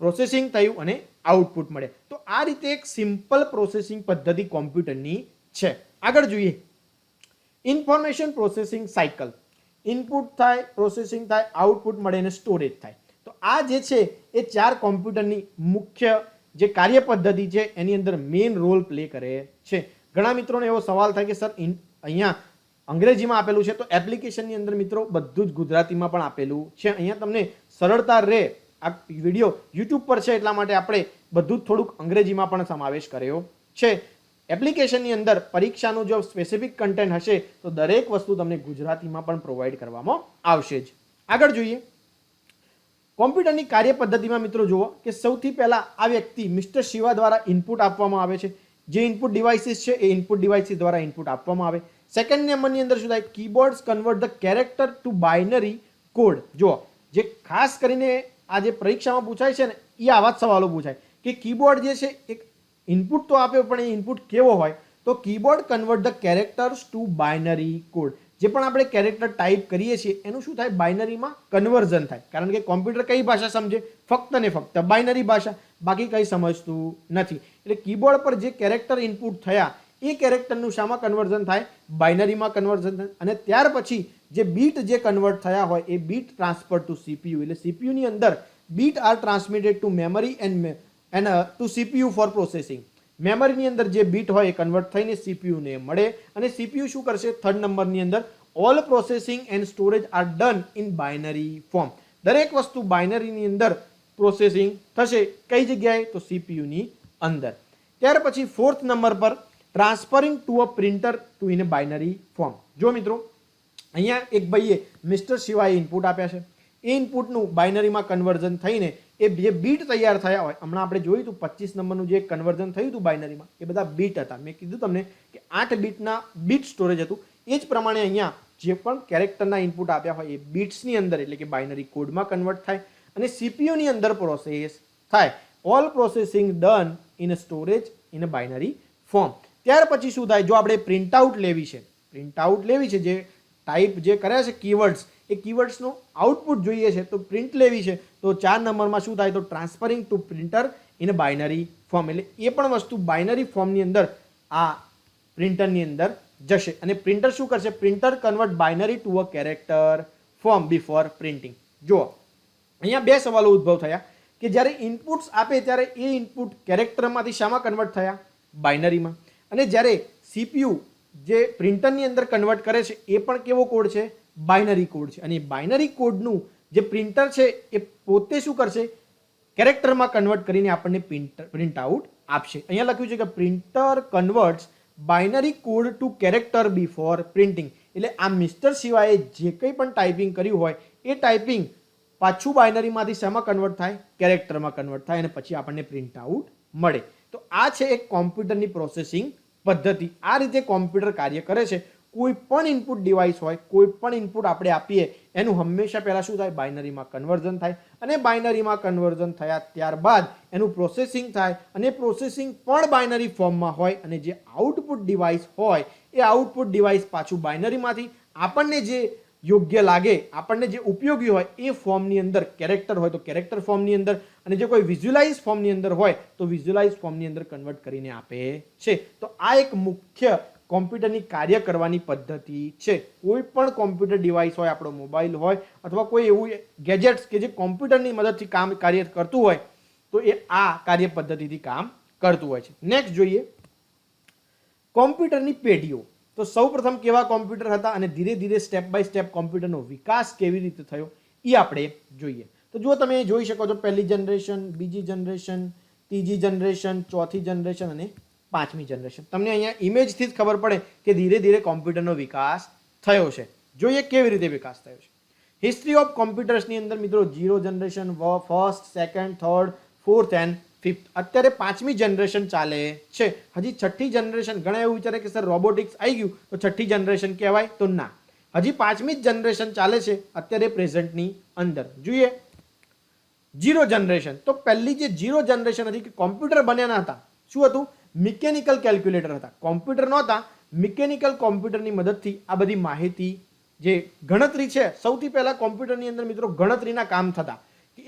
પ્રોસેસિંગ થયું અને આઉટપુટ મળે. તો આ રીતે એક સિમ્પલ પ્રોસેસિંગ પદ્ધતિ કોમ્પ્યુટરની છે. આગળ જોઈએ ઇન્ફોર્મેશન પ્રોસેસિંગ સાયકલ. ઇનપુટ થાય, પ્રોસેસિંગ થાય, આઉટપુટ મળે અને સ્ટોરેજ થાય. તો આ જે છે એ 4 કોમ્પ્યુટરની મુખ્ય જે કાર્ય પદ્ધતિ છે એની અંદર મેઇન રોલ પ્લે કરે છે. ઘણા મિત્રોને એવો સવાલ થાય કે સર અહીંયા અંગ્રેજીમાં આપેલું છે તો એપ્લિકેશનની અંદર મિત્રો બધું જ ગુજરાતીમાં પણ આપેલું છે. અહીંયા તમને સરળતા રહે. આ વિડીયો યુટ્યુબ પર છે એટલા માટે આપણે બધું જ થોડુંક અંગ્રેજીમાં પણ સમાવેશ કર્યો છે. એપ્લિકેશનની અંદર પરીક્ષાનું જો સ્પેસિફિક કન્ટેન્ટ હશે તો દરેક વસ્તુ તમને ગુજરાતીમાં પણ પ્રોવાઈડ કરવામાં આવશે જ. આગળ જોઈએ કોમ્પ્યુટરની કાર્ય પદ્ધતિમાં મિત્રો જુઓ કે સૌથી પહેલા આ વ્યક્તિ મિસ્ટર શિવા દ્વારા ઇનપુટ આપવામાં આવે છે. જે ઇનપુટ ડિવાઇસીસ છે એ ઇનપુટ ડિવાઇસીસ દ્વારા ઇનપુટ આપવામાં આવે. સેકન્ડ નંબરની અંદર શું થાય keyboards convert the character to binary code. જુઓ જે ખાસ કરીને આ જે પરીક્ષામાં પૂછાય છે ને એ આવા જ સવાલો પૂછાય કે કીબોર્ડ જે છે એક ઇનપુટ તો આપ્યો પણ એ ઇનપુટ કેવો હોય તો keyboard convert the characters to binary code. જે પણ આપણે કેરેક્ટર ટાઈપ કરીએ છીએ એનું શું થાય બાઇનરીમાં કન્વર્ઝન થાય. કારણ કે કોમ્પ્યુટર કઈ ભાષા સમજે ફક્ત ને ફક્ત બાઇનરી ભાષા, બાકી કંઈ સમજતું નથી. એટલે કીબોર્ડ પર જે કેરેક્ટર ઇનપુટ થયા એ કેરેક્ટરનું શામાં કન્વર્ઝન થાય બાઇનરીમાં કન્વર્ઝન થાય. અને ત્યાર પછી જે બીટ જે કન્વર્ટ થયા હોય એ બીટ ટ્રાન્સફર ટુ સીપીયુ. એટલે સીપીયુની અંદર bit are transmitted to memory and to CPU for processing. મેમરીની અંદર જે બીટ હોય એ કન્વર્ટ થઈને સીપીયુને મળે અને સીપીયુ શું કરશે? થર્ડ નંબરની અંદર all processing and storage are done in binary form. દરેક વસ્તુ બાઇનરીની અંદર પ્રોસેસિંગ થશે. કઈ જગ્યાએ? તો સીપીયુની અંદર. ત્યાર પછી ફોર્થ નંબર પર transferring to a printer to in binary form. જો મિત્રો અહીંયા એક ભાઈએ મિસ્ટર શિવાએ ઇનપુટ આપ્યા છે. એ ઇનપુટનું બાઇનરીમાં કન્વર્ઝન થઈને એ જે બીટ તૈયાર થયા હોય, હમણાં આપણે જોયું હતું 25 નંબરનું જે કન્વર્ઝન થયું હતું બાઇનરીમાં, એ બધા બીટ હતા. મેં કીધું તમને કે 8 બીટના બીટ સ્ટોરેજ હતું. એ જ પ્રમાણે અહીંયા જે પણ કેરેક્ટરના ઇનપુટ આપ્યા હોય એ બીટ્સની અંદર એટલે કે બાઇનરી કોડમાં કન્વર્ટ થાય અને સીપીયુની અંદર પ્રોસેસ થાય. All processing done in storage in binary form. ત્યાર પછી શું થાય? જો આપણે પ્રિન્ટ આઉટ લેવી છે, જે ટાઈપ જે કર્યા છે કીવર્ડ્સ, એ કીવર્ડ્સનું આઉટપુટ જોઈએ છે, તો પ્રિન્ટ લેવી છે, તો 4 નંબરમાં શું થાય? તો transferring to printer in binary form. એટલે એ પણ વસ્તુ બાઇનરી ફોર્મની અંદર આ પ્રિન્ટરની અંદર જશે અને પ્રિન્ટર શું કરશે? Printer convert binary to a character form before printing. જુઓ અહીંયા બે સવાલો ઉદ્ભવ થયા કે જ્યારે ઇનપુટ્સ આપે ત્યારે એ ઇનપુટ કેરેક્ટરમાંથી શામાં કન્વર્ટ થયા? બાઇનરીમાં. અને જ્યારે સીપીયુ જે પ્રિન્ટરની અંદર કન્વર્ટ કરે છે એ પણ કેવો કોડ છે? બાઇનરી કોડ છે. અને બાઇનરી કોડનું જે પ્રિન્ટર છે એ પોતે શું કરશે? કેરેક્ટરમાં કન્વર્ટ કરીને આપણને પ્રિન્ટ આઉટ આપશે. અહીંયા લખ્યું છે કે printer converts binary code to character before printing. એટલે આ મિસ્ટર શિવાએ જે કંઈ પણ ટાઈપિંગ કર્યું હોય એ ટાઈપિંગ પાછું બાઇનરીમાંથી શેમાં કન્વર્ટ થાય? કેરેક્ટરમાં કન્વર્ટ થાય અને પછી આપણને પ્રિન્ટ આઉટ મળે. તો આ છે એક કોમ્પ્યુટરની પ્રોસેસિંગ પદ્ધતિ. આ રીતે કોમ્પ્યુટર કાર્ય કરે છે. કોઈ પણ ઇનપુટ ડિવાઇસ હોય, કોઈ પણ ઇનપુટ આપણે આપીએ એનું હંમેશા પહેલાં શું થાય? બાઇનરીમાં કન્વર્ઝન થાય અને બાઇનરીમાં કન્વર્ઝન થયા ત્યારબાદ એનું પ્રોસેસિંગ થાય અને પ્રોસેસિંગ પણ બાઇનરી ફોર્મમાં હોય અને જે આઉટપુટ ડિવાઇસ હોય એ આઉટપુટ ડિવાઇસ પાછું બાઇનરીમાંથી આપણને જે યોગ્ય લાગે, આપણને જે ઉપયોગી હોય એ ફોર્મની અંદર, કેરેક્ટર હોય તો કેરેક્ટર ફોર્મની અંદર અને જે કોઈ વિઝ્યુલાઇઝ ફોર્મની અંદર હોય તો વિઝ્યુલાઇઝ ફોર્મની અંદર કન્વર્ટ કરીને આપે છે. તો આ એક મુખ્ય કોમ્પ્યુટરની કાર્ય કરવાની પદ્ધતિ છે. કોઈ પણ કોમ્પ્યુટર ડિવાઇસ હોય, આપણો મોબાઈલ હોય અથવા કોઈ એવું ગેજેટ્સ કે જે કોમ્પ્યુટરની મદદથી કાર્ય કરતું હોય તો એ આ કાર્ય પદ્ધતિથી કામ કરતું હોય છે. નેક્સ્ટ જોઈએ કોમ્પ્યુટરની પેઢીઓ. તો સૌપ્રથમ કેવા કોમ્પ્યુટર હતા અને ધીરે ધીરે સ્ટેપ બાય સ્ટેપ કોમ્પ્યુટરનો વિકાસ કેવી રીતે થયો એ આપણે જોઈએ. તો જો તમે જોઈ શકો છો, પહેલી જનરેશન, બીજી જનરેશન, ત્રીજી જનરેશન, ચોથી જનરેશન અને પાંચમી જનરેશન. તમને અહીંયા ઇમેજથી જ ખબર પડે કે ધીરે ધીરે કોમ્પ્યુટરનો વિકાસ થયો છે. જોઈએ કેવી રીતે વિકાસ થયો છે. હિસ્ટ્રી ઓફ કોમ્પ્યુટર્સની અંદર મિત્રો 0 generation, first, second, third, fourth and fifth. અત્યારે પાંચમી જનરેશન ચાલે છે. હજી છઠ્ઠી જનરેશન, ઘણા એવું વિચારે કે સર રોબોટિક્સ આવી ગયું તો છઠ્ઠી જનરેશન કહેવાય, તો ના, હજી પાંચમી જ જનરેશન ચાલે છે અત્યારે પ્રેઝન્ટની અંદર. જોઈએ 0 જનરેશન. તો પહેલી જે 0 જનરેશન હતી કે કોમ્પ્યુટર બન્યા હતા, શું હતું? મિકેનિકલ કેલ્ક્યુલેટર હતા. કોમ્પ્યુટર નહોતા, મિકેનિકલ કોમ્પ્યુટરની મદદથી આ બધી માહિતી, જે ગણતરી છે, સૌથી પહેલા કોમ્પ્યુટરની અંદર મિત્રો ગણતરીના કામ થતા.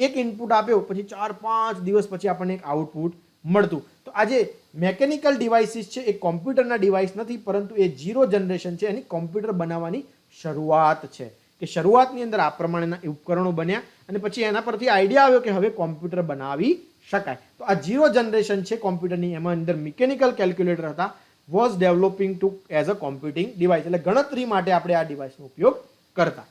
એક ઇનપુટ આપ્યો પછી 4-5 દિવસ પછી આપણને એક આઉટપુટ મળતું. તો આજે મેકેનિકલ ડિવાઇસીસ છે એ કોમ્પ્યુટરના ડિવાઇસ નથી, પરંતુ એ 0 જનરેશન છે એની કોમ્પ્યુટર બનાવવાની શરૂઆત છે. કે શરૂઆતની અંદર આ પ્રમાણેના ઉપકરણો બન્યા અને પછી એના પરથી આઈડિયા આવ્યો કે હવે કોમ્પ્યુટર બનાવી શકાય. તો આ 0 જનરેશન છે કોમ્પ્યુટરની, એમાં અંદર મિકેનિકલ કેલ્ક્યુલેટર હતા, was developing to as a computing device. એટલે ગણતરી માટે આપણે આ ડિવાઇસનો ઉપયોગ કરતા.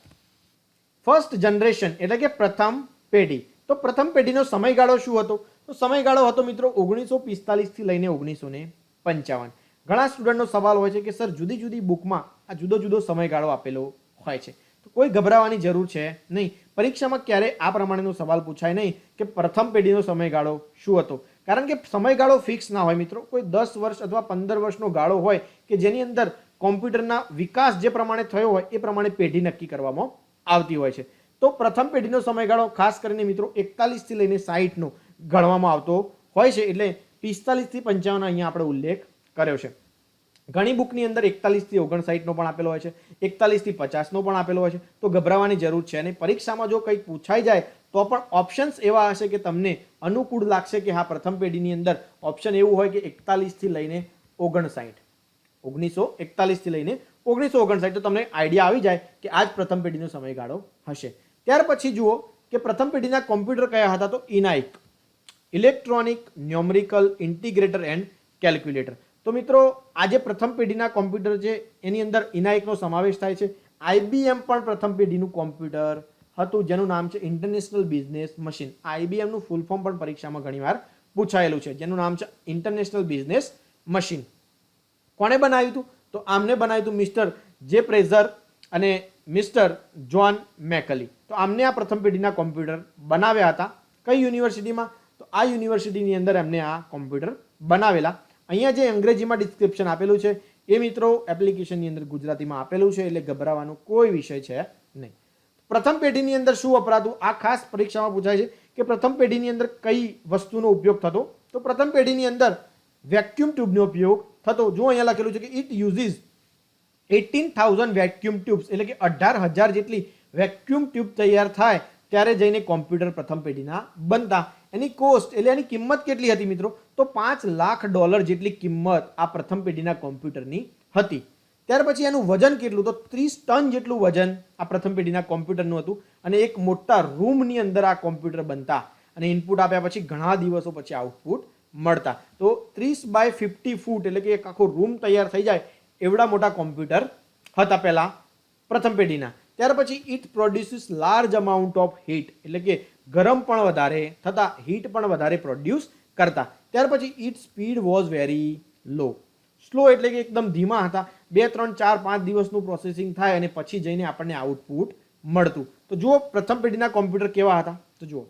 ફર્સ્ટ જનરેશન એટલે કે પ્રથમ પેઢી. તો પ્રથમ પેઢીનો સમયગાળો શું હતો? તો સમયગાળો હતો મિત્રો 1945 થી લઈને 1955. ઘણા સ્ટુડન્ટનો સવાલ હોય છે કે સર જુદી જુદી બુકમાં આ જુદો જુદો સમયગાળો આપેલો હોય છે. તો કોઈ ગભરાવાની જરૂર છે નહીં. પરીક્ષામાં ક્યારે આ પ્રમાણેનો સવાલ પૂછાય નહીં કે પ્રથમ પેઢીનો સમયગાળો શું હતો, કારણ કે સમયગાળો ફિક્સ ના હોય મિત્રો. કોઈ 10 વર્ષ અથવા 15 વર્ષનો ગાળો હોય કે જેની અંદર કોમ્પ્યુટરના વિકાસ જે પ્રમાણે થયો હોય એ પ્રમાણે પેઢી નક્કી કરવામાં આવતી હોય છે. તો પ્રથમ પેઢીનો સમયગાળો ખાસ કરીને મિત્રો 41 થી લઈને 60 નો ગણવામાં આવતો હોય છે. એટલે 45 થી 55 અહીંયા આપણે ઉલ્લેખ કર્યો છે. ઘણી બુકની અંદર 41 થી 59 નો પણ આપેલો હોય છે, 41 થી 50 નો પણ આપેલો હોય છે. તો ગભરાવાની જરૂર છે નહીં. પરીક્ષામાં જો કંઈક પૂછાઈ જાય તો પણ ઓપ્શન્સ એવા હશે કે તમને અનુકૂળ લાગશે કે હા પ્રથમ પેઢીની અંદર ઓપ્શન એવું હોય કે 41 થી લઈને 59, 1941 થી લઈને 1959. તો તમને આઈડિયા આવી જાય કે આ જ પ્રથમ પેઢીનો સમયગાળો હશે. ત્યાર પછી જુઓ કે પ્રથમ પેઢીના કોમ્પ્યુટર કયા હતા? તો ENIAC, electronic numerical integrator and calculator. તો મિત્રો આ જે પ્રથમ પેઢીના કોમ્પ્યુટર છે એની અંદર ઇનાઇકનો સમાવેશ થાય છે. IBM પણ પ્રથમ પેઢીનું કોમ્પ્યુટર હતું જેનું નામ છે ઇન્ટરનેશનલ બિઝનેસ મશીન. IBMનું ફૂલ ફોર્મ પણ પરીક્ષામાં ઘણીવાર પૂછાયેલું છે જેનું નામ છે ઇન્ટરનેશનલ બિઝનેસ મશીન. કોણે બનાવ્યું હતું? તો આમને બનાવ્યું હતું મિસ્ટર જે પ્રેઝર અને મિસ્ટર જ્હોન મેકલી. તો આમને આ પ્રથમ પેઢીના કોમ્પ્યુટર બનાવ્યા હતા. કઈ યુનિવર્સિટીમાં? તો આ યુનિવર્સિટીની અંદર એમને આ કોમ્પ્યુટર બનાવેલા. અહીંયા જે અંગ્રેજીમાં ડિસ્ક્રિપ્શન આપેલું છે એ મિત્રો એપ્લિકેશનની અંદર ગુજરાતીમાં આપેલું છે એટલે ગભરાવાનો કોઈ વિષય છે નહીં. પ્રથમ પેઢીની અંદર શું વપરાતું? આ ખાસ પરીક્ષામાં પૂછાય છે કે પ્રથમ પેઢીની અંદર કઈ વસ્તુનો ઉપયોગ થતો? તો પ્રથમ પેઢીની અંદર વેક્યુમ ટ્યુબનો ઉપયોગ થતો. જો અહીંયા લખેલું છે કે ઇટ યુઝીસ 18,000 વેક્યુમ ટ્યુબ્સ, એટલે કે 18,000 જેટલી વેક્યુમ ટ્યુબ તૈયાર થાય ત્યારે જઈને કોમ્પ્યુટર પ્રથમ પેઢીના બનતા. એની કોસ્ટ એટલે એની કિંમત કેટલી હતી મિત્રો? તો $5 લાખ જેટલી કિંમત આ પ્રથમ પેઢીના કોમ્પ્યુટરની હતી. ત્યાર પછી એનું વજન કેટલું? તો 30 ટન જેટલું વજન આ પ્રથમ પેઢીના કોમ્પ્યુટરનું હતું અને એક મોટા રૂમની અંદર આ કોમ્પ્યુટર બનતા અને ઇનપુટ આપ્યા પછી ઘણા દિવસો પછી આઉટપુટ મળતા. તો 30 બાય 50 ફૂટ એટલે કે એક આખો રૂમ તૈયાર થઈ જાય એવડા મોટા કોમ્પ્યુટર હતા પહેલા પ્રથમ પેઢીના. ત્યાર પછી it produces large amount of heat, એટલે કે ગરમ પણ વધારે થતા, હીટ પણ વધારે પ્રોડ્યુસ કરતા. ત્યાર પછી it speed was very law. Slow એટલે કે એકદમ ધીમા હતા. 2, 3, 4, 5 દિવસનું પ્રોસેસિંગ થાય અને પછી જઈને આપણને આઉટપુટ મળતું. તો જુઓ પ્રથમ પેઢીના કોમ્પ્યુટર કેવા હતા. તો જુઓ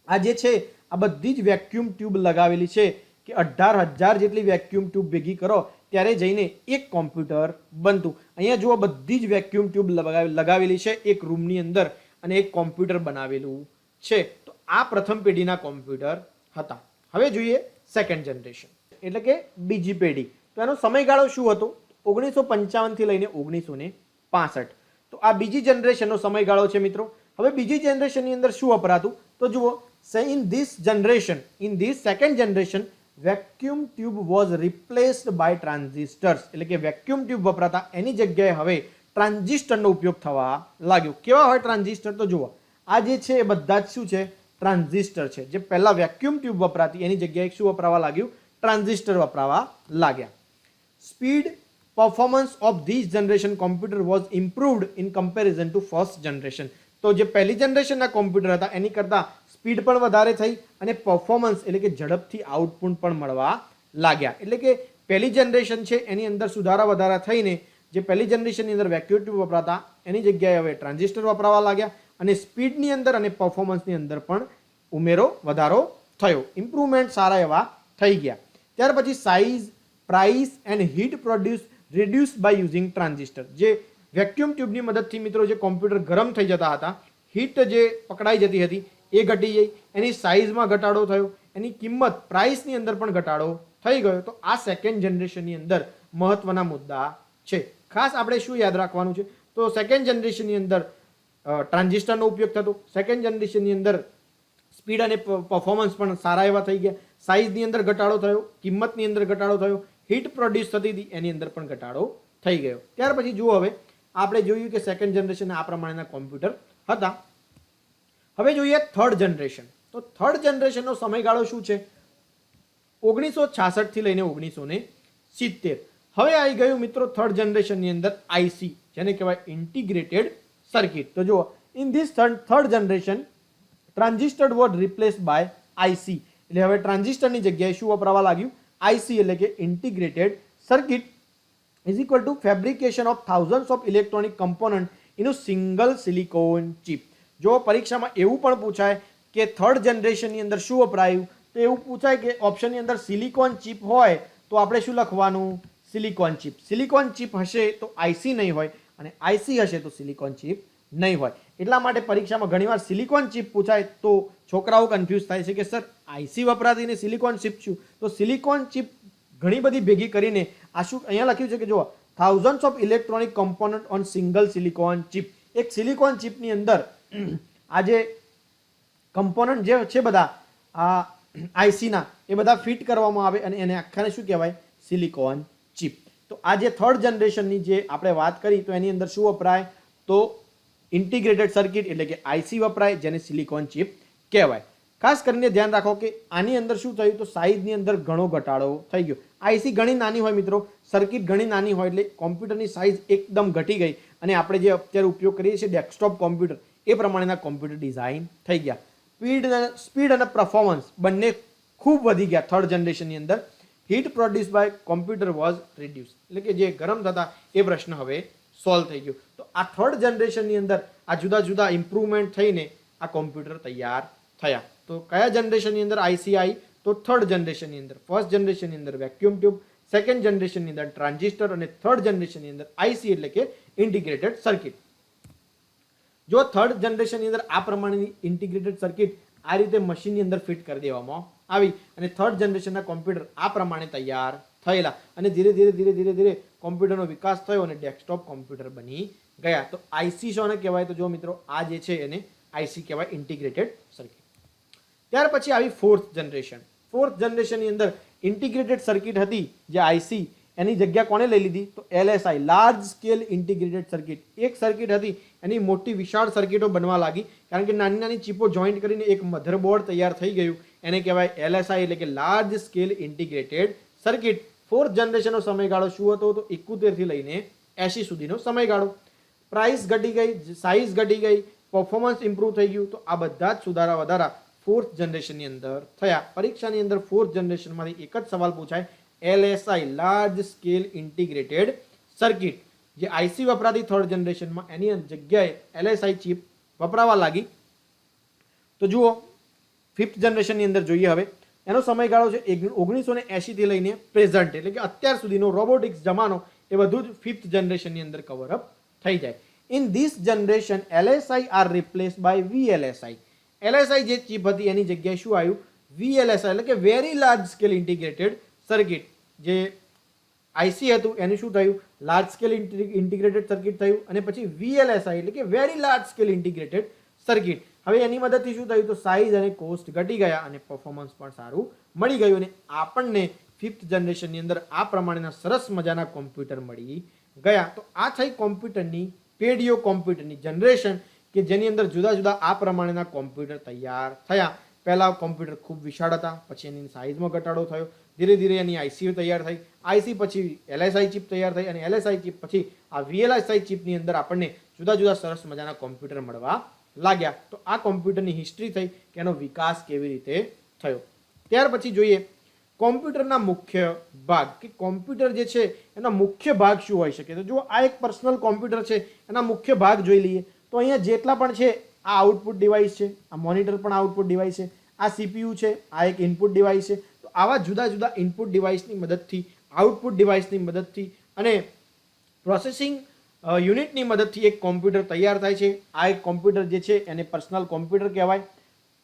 આ જે છે આ બધી જ વેક્યુમ ટ્યુબ લગાવેલી છે કે 18,000 જેટલી વેક્યુમ ટ્યુબ ભેગી કરો ત્યારે જઈને એક કોમ્પ્યુટર બનતું. અહીંયા જુઓ બધી જ વેક્યુમ ટ્યુબ લગાવેલી છે એક રૂમની અંદર અને એક કોમ્પ્યુટર બનાવેલું છે. તો આ પ્રથમ પેઢીના કોમ્પ્યુટર હતા. હવે જોઈએ સેકન્ડ જનરેશન એટલે કે બીજી પેઢી. તો એનો સમયગાળો શું હતો? 1955 થી લઈને 1965. તો આ બીજી જનરેશનનો સમયગાળો છે મિત્રો. હવે બીજી જનરેશનની અંદર શું વપરાતું? તો જુઓ in this second generation vacuum tube was replaced by transistors, એટલે કે વેક્યુમ ટ્યુબ વપરાતા એની જગ્યાએ હવે ટ્રાન્ઝિસ્ટરનો ઉપયોગ થવા લાગ્યો. કેવા હોય ટ્રાન્ઝિસ્ટર? તો જુઓ આ જે છે એ બધા જ શું છે? ટ્રાન્ઝિસ્ટર છે. જે પહેલા વેક્યુમ ટ્યુબ વપરાતી એની જગ્યાએ શું વપરાવા લાગ્યું? ટ્રાન્ઝિસ્ટર વપરાવા લાગ્યા. Speed performance of this generation computer was improved in comparison to first generation. તો જે પહેલી જનરેશનના કોમ્પ્યુટર હતા એની કરતાં સ્પીડ પણ વધારે થઈ અને પરફોર્મન્સ એટલે કે ઝડપથી આઉટપુટ પણ મળવા લાગ્યા. એટલે કે પહેલી જનરેશન છે એની અંદર સુધારા વધારા થઈને જે પહેલી જનરેશનની અંદર વેક્યુમ ટ્યુબ વપરાતા એની જગ્યાએ હવે ટ્રાન્ઝિસ્ટર વપરાવા લાગ્યા અને સ્પીડની અંદર અને પરફોર્મન્સની અંદર પણ ઉમેરો વધારો થયો. ઇમ્પ્રુવમેન્ટ સારા એવા થઈ ગયા. ત્યાર પછી size, price and heat produce reduce by using transistor. જે વેક્યુમ ટ્યુબની મદદથી મિત્રો જે કોમ્પ્યુટર ગરમ થઈ જતા હતા, હીટ જે પકડાઈ જતી હતી એ ઘટી ગઈ, એની સાઇઝમાં ઘટાડો થયો, એની કિંમત પ્રાઇસની અંદર પણ ઘટાડો થઈ ગયો. તો આ સેકન્ડ જનરેશનની અંદર મહત્વના મુદ્દા છે. ખાસ આપણે શું યાદ રાખવાનું છે? તો સેકન્ડ જનરેશનની અંદર ટ્રાન્ઝિસ્ટરનો ઉપયોગ થતો. સેકન્ડ જનરેશનની અંદર સ્પીડ અને પરફોર્મન્સ પણ સારા એવા થઈ ગયા. સાઇઝની અંદર ઘટાડો થયો, કિંમતની અંદર ઘટાડો થયો, હીટ પ્રોડ્યુસ થતી હતી એની અંદર પણ ઘટાડો થઈ ગયો. ત્યાર પછી જુઓ હવે આપણે જોયું કે સેકન્ડ જનરેશન આ પ્રમાણેના કોમ્પ્યુટર હતા. હવે જોઈએ થર્ડ જનરેશન. તો થર્ડ જનરેશનનો સમયગાળો શું છે? 1966 થી લઈને 1970. હવે આવી ગયું મિત્રો થર્ડ જનરેશનની અંદર આઈસી, જેને કહેવાય ઇન્ટિગ્રેટેડ સર્કિટ. તો જુઓ in this third generation transistor was replaced by IC, એટલે હવે ટ્રાન્ઝિસ્ટરની જગ્યાએ શું વપરાવા લાગ્યું? આઈસી એટલે કે integrated circuit is equal to fabrication of thousands of electronic components in a single silicon chip. જો પરીક્ષામાં એવું પણ પૂછાય કે થર્ડ જનરેશનની અંદર શું વપરાયું, તો એવું પૂછાય કે ઓપ્શનની અંદર સિલિકોન ચિપ હોય તો આપણે શું લખવાનું? Silicon chip. સિલિકોન ચિપ હશે તો આઈસી નહીં હોય અને આઈસી હશે તો સિલિકોન ચિપ નહીં હોય. એટલા માટે પરીક્ષામાં ઘણીવાર સિલિકોન ચિપ પૂછાય તો છોકરાઓ કન્ફ્યુઝ થાય છે કે સર આઈસી વપરાતી ને સિલિકોન ચિપ શું? તો સિલિકોન ચિપ ઘણી બધી ભેગી કરીને આ શું અહીંયા લખ્યું છે કે જુઓ thousands of electronic component on single silicon chip. એક સિલિકોન ચિપની અંદર આ જે કમ્પોનન્ટ જે છે બધા આ આઈસીના એ બધા ફિટ કરવામાં આવે અને એને આખાને શું કહેવાય? Silicon chip. તો આ જે થર્ડ જનરેશનની જે આપણે વાત કરી તો એની અંદર શું વપરાય? તો ઇન્ટિગ્રેટેડ સર્કિટ એટલે કે આઈસી વપરાય જેને સિલિકોન ચિપ કહેવાય. ખાસ કરીને ધ્યાન રાખો કે આની અંદર શું થયું, તો સાઇઝની અંદર ઘણો ઘટાડો થઈ ગયો. આઈસી ઘણી નાની હોય મિત્રો, સર્કિટ ઘણી નાની હોય એટલે કોમ્પ્યુટરની સાઇઝ એકદમ ઘટી ગઈ અને આપણે જે અત્યારે ઉપયોગ કરીએ છીએ ડેસ્કટોપ કોમ્પ્યુટર એ પ્રમાણેના કોમ્પ્યુટર ડિઝાઇન થઈ ગયા. સ્પીડ અને પરફોર્મન્સ બંને ખૂબ વધી ગયા થર્ડ જનરેશનની અંદર. Heat produce by computer was reduce, એટલે કે જે ગરમ થતા એ પ્રશ્ન હવે સોલ્વ થઈ ગયો. તો આ થર્ડ જનરેશનની અંદર આ જુદા જુદા ઇમ્પ્રુવમેન્ટ થઈને આ કોમ્પ્યુટર તૈયાર થયા. તો કયા જનરેશનની અંદર આઈસીઆઈ, તો થર્ડ જનરેશનની અંદર. ફર્સ્ટ જનરેશનની અંદર વેક્યુમ ટ્યુબ, સેકન્ડ જનરેશનની અંદર ટ્રાન્ઝિસ્ટર અને થર્ડ જનરેશનની અંદર આઈસી એટલે કે ઇન્ટિગ્રેટેડ સર્કિટ. જો થર્ડ જનરેશનની અંદર આ પ્રમાણેની ઇન્ટિગ્રેટેડ સર્કિટ આ રીતે મશીનની અંદર ફિટ કરી દેવામાં આવી અને થર્ડ જનરેશનના કોમ્પ્યુટર આ પ્રમાણે તૈયાર થયેલા અને ધીરે ધીરે કોમ્પ્યુટરનો વિકાસ થયો અને ડેસ્કટોપ કોમ્પ્યુટર બની ગયા. તો આઈસી શોને કહેવાય, તો જો મિત્રો આ જે છે એને આઈસી કહેવાય, ઇન્ટિગ્રેટેડ સર્કિટ. ત્યાર પછી આવી ફોર્થ જનરેશન. ફોર્થ જનરેશનની અંદર ઇન્ટિગ્રેટેડ સર્કિટ હતી જે આઈસી, એની જગ્યા કોને લઈ લીધી, તો એલએસઆઈ, લાર્જ સ્કેલ ઇન્ટિગ્રેટેડ સર્કિટ. એક સર્કિટ હતી એની મોટી વિશાળ સર્કિટો બનવા લાગી કારણ કે નાની નાની ચીપો જોઈન્ટ કરીને એક મધરબોર્ડ તૈયાર થઈ ગયું. એને કહેવાય એલએસઆઈ એટલે કે large scale integrated circuit. Fourth જનરેશનનો સમયગાળો શું હતો, તો 71 થી લઈને 80 સુધીનો સમયગાળો. પ્રાઇસ ઘટી ગઈ, સાઇઝ ઘટી ગઈ, પરફોર્મન્સ ઇમ્પ્રૂવ થઈ ગયું. તો આ બધા જ સુધારા વધારા ફોર્થ જનરેશનની અંદર થયા. પરીક્ષાની અંદર ફોર્થ જનરેશનમાંથી એક જ સવાલ પૂછાય, એલએસઆઈ લાર્જ સ્કેલ ઇન્ટિગ્રેટેડ સર્કિટ. જે આઈસી વપરાતી થર્ડ જનરેશનમાં એની જગ્યાએ એલએસઆઈ ચિપ વપરાવા લાગી. તો જુઓ ફિફ્થ જનરેશનની અંદર જોઈએ હવે. એનો સમયગાળો છે 1980 થી લઈને પ્રેઝન્ટ, એટલે કે અત્યાર સુધીનો રોબોટિક્સ જમાનો એ બધું જ ફિફ્થ જનરેશનની અંદર કવર અપ થઈ જાય. In this generation LSI are replaced by VLSI. LSI જે ચિપ હતી એની જગ્યાએ શું આવ્યું, વીએલએસઆઈ એટલે કે very large scale integrated circuit. જે આઈસી હતું એનું શું થયું, લાર્જ સ્કેલ ઇન્ટિગ્રેટેડ સર્કિટ થયું અને પછી વીએલએસઆઈ એટલે કે very large scale integrated circuit. હવે એની મદદથી શું થયું, તો સાઇઝ અને કોસ્ટ ઘટી ગયા અને પરફોર્મન્સ પણ સારું મળી ગયું અને આપણને ફિફ્થ જનરેશનની અંદર આ પ્રમાણેના સરસ મજાના કોમ્પ્યુટર મળી ગયા. તો આ થઈ કોમ્પ્યુટરની પેઢીઓ, કોમ્પ્યુટરની જનરેશન કે જેની અંદર જુદા જુદા આ પ્રમાણેના કોમ્પ્યુટર તૈયાર થયા. પહેલા કોમ્પ્યુટર ખૂબ વિશાળ હતા, પછી એની સાઇઝમાં ઘટાડો થયો, ધીરે ધીરે એની આઈસી તૈયાર થઈ, આઈસી પછી એલએસઆઈ ચિપ તૈયાર થઈ અને એલએસઆઈ ચિપ પછી આ વીએલએસઆઈ ચિપની અંદર આપણને જુદા જુદા સરસ મજાના કોમ્પ્યુટર મળવા લાગ્યા. તો આ કોમ્પ્યુટરની હિસ્ટ્રી થઈ કે એનો વિકાસ કેવી રીતે થયો. ત્યાર પછી જોઈએ કોમ્પ્યુટરના મુખ્ય ભાગ, કે કોમ્પ્યુટર જે છે એના મુખ્ય ભાગ શું હોઈ શકે. તો જો આ એક પર્સનલ કોમ્પ્યુટર છે, એના મુખ્ય ભાગ જોઈ લઈએ. તો અહીંયા જેટલા પણ છે આ આઉટપુટ ડિવાઇસ છે, આ મોનિટર પણ આઉટપુટ ડિવાઇસ છે, આ સીપીયુ છે, આ એક ઇનપુટ ડિવાઇસ છે. તો આવા જુદા જુદા ઇનપુટ ડિવાઇસની મદદથી, આઉટપુટ ડિવાઇસની મદદથી અને પ્રોસેસિંગ યુનિટની મદદથી એક કોમ્પ્યુટર તૈયાર થાય છે. આ એક કોમ્પ્યુટર જે છે એને પર્સનલ કોમ્પ્યુટર કહેવાય.